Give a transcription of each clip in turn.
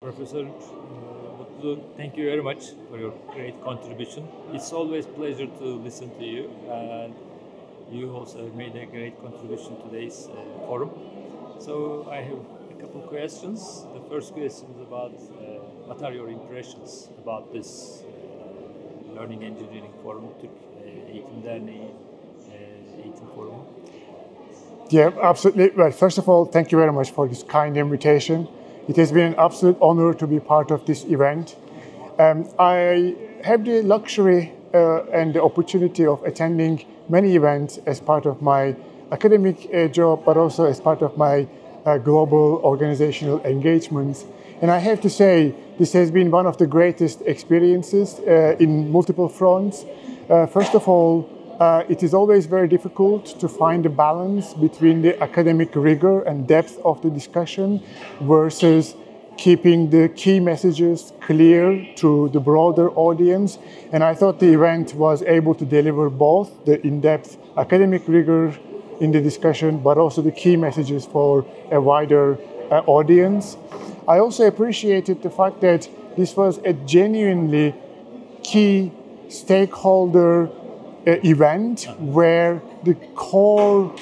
Professor Mutlu, thank you very much for your great contribution. It's always a pleasure to listen to you, and you also made a great contribution to today's forum. So I have a couple of questions. The first question is about what are your impressions about this Learning Engineering Forum, Türk Eğitim Derneği Eğitim Forumu? Yeah, absolutely. Well, first of all, thank you very much for this kind invitation. It has been an absolute honor to be part of this event. I have the luxury and the opportunity of attending many events as part of my academic job, but also as part of my global organizational engagements. And I have to say, this has been one of the greatest experiences in multiple fronts. First of all, it is always very difficult to find a balance between the academic rigor and depth of the discussion versus keeping the key messages clear to the broader audience. And I thought the event was able to deliver both the in-depth academic rigor in the discussion, but also the key messages for a wider audience. I also appreciated the fact that this was a genuinely key stakeholder event where the core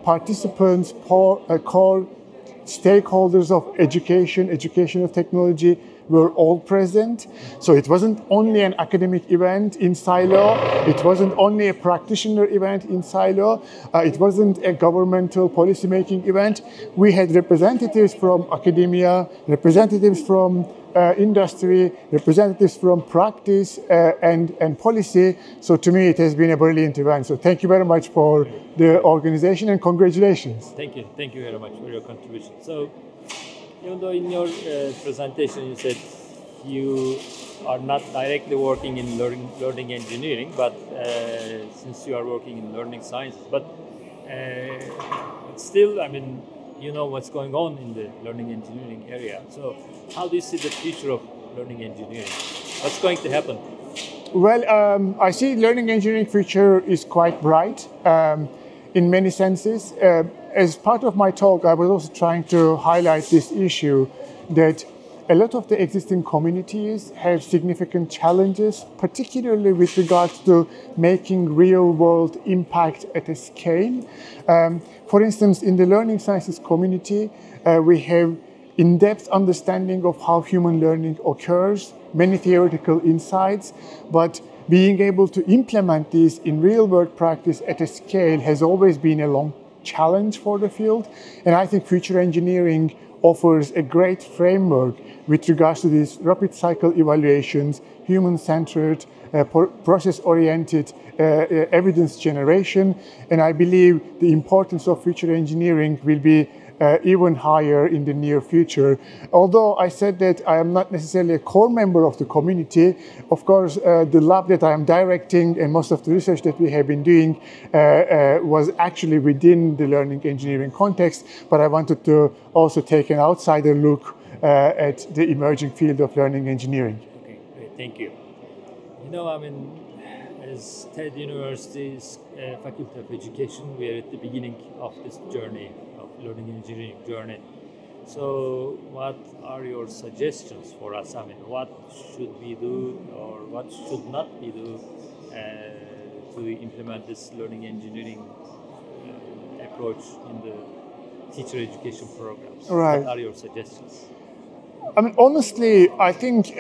participants, core stakeholders of educational technology were all present. So it wasn't only an academic event in silo, it wasn't only a practitioner event in silo, it wasn't a governmental policymaking event. We had representatives from academia, representatives from industry, representatives from practice and policy. So to me, it has been a brilliant event. So thank you very much for the organization and congratulations. Thank you very much for your contribution. So, even though in your presentation you said you are not directly working in learning engineering, but since you are working in learning sciences, but still, I mean, you know what's going on in the learning engineering area. So how do you see the future of learning engineering? What's going to happen? Well, I see learning engineering future is quite bright in many senses. As part of my talk, I was also trying to highlight this issue that a lot of the existing communities have significant challenges, particularly with regards to making real-world impact at a scale. For instance, in the learning sciences community, we have in-depth understanding of how human learning occurs, many theoretical insights, but being able to implement these in real-world practice at a scale has always been a long challenge for the field. And I think future engineering offers a great framework with regards to these rapid cycle evaluations, human-centered, process-oriented evidence generation. And I believe the importance of future engineering will be even higher in the near future. Although I said that I am not necessarily a core member of the community, of course, the lab that I am directing and most of the research that we have been doing was actually within the learning engineering context, but I wanted to also take an outsider look at the emerging field of learning engineering. Okay, great, thank you. You know, I mean, as TED University's Faculty of Education, we are at the beginning of this journey, of learning engineering journey. So what are your suggestions for us? I mean, what should we do or what should not be do to implement this learning engineering approach in the teacher education programs? Right. What are your suggestions? I mean, honestly, I think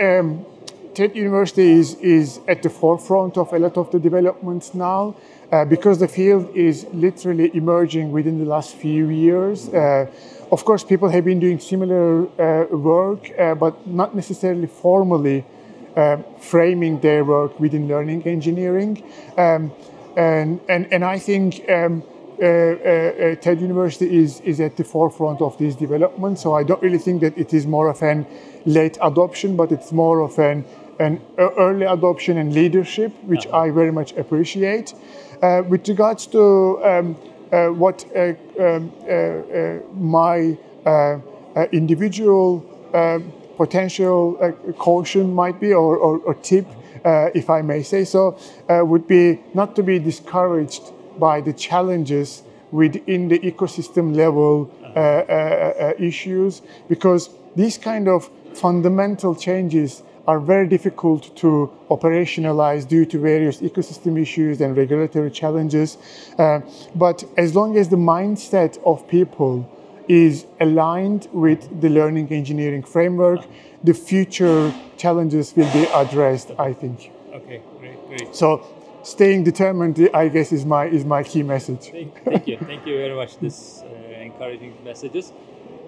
TED University is at the forefront of a lot of the developments now because the field is literally emerging within the last few years. Of course, people have been doing similar work, but not necessarily formally framing their work within learning engineering. And I think TED University is at the forefront of these developments. So I don't really think that it is more of an late adoption, but it's more of an early adoption and leadership, which I very much appreciate. With regards to what my individual potential caution might be, or tip, if I may say so, would be not to be discouraged by the challenges within the ecosystem level issues, because these kind of fundamental changes are very difficult to operationalize due to various ecosystem issues and regulatory challenges. But as long as the mindset of people is aligned with the learning engineering framework, the future challenges will be addressed, I think. Okay, great. So staying determined, I guess, is my key message. Thank you very much. This encouraging messages.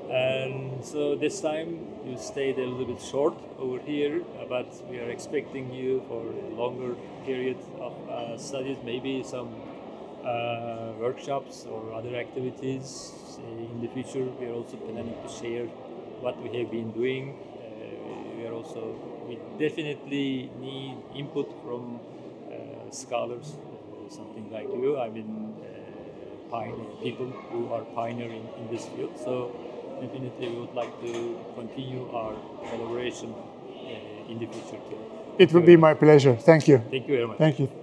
And so this time you stayed a little bit short over here, but we are expecting you for a longer period of studies, maybe some workshops or other activities in the future. We are also planning to share what we have been doing. We definitely need input from scholars, something like you. I mean, people who are pioneering in this field. So definitely we would like to continue our collaboration in the future too. It would be my pleasure. Thank you. Thank you very much. Thank you.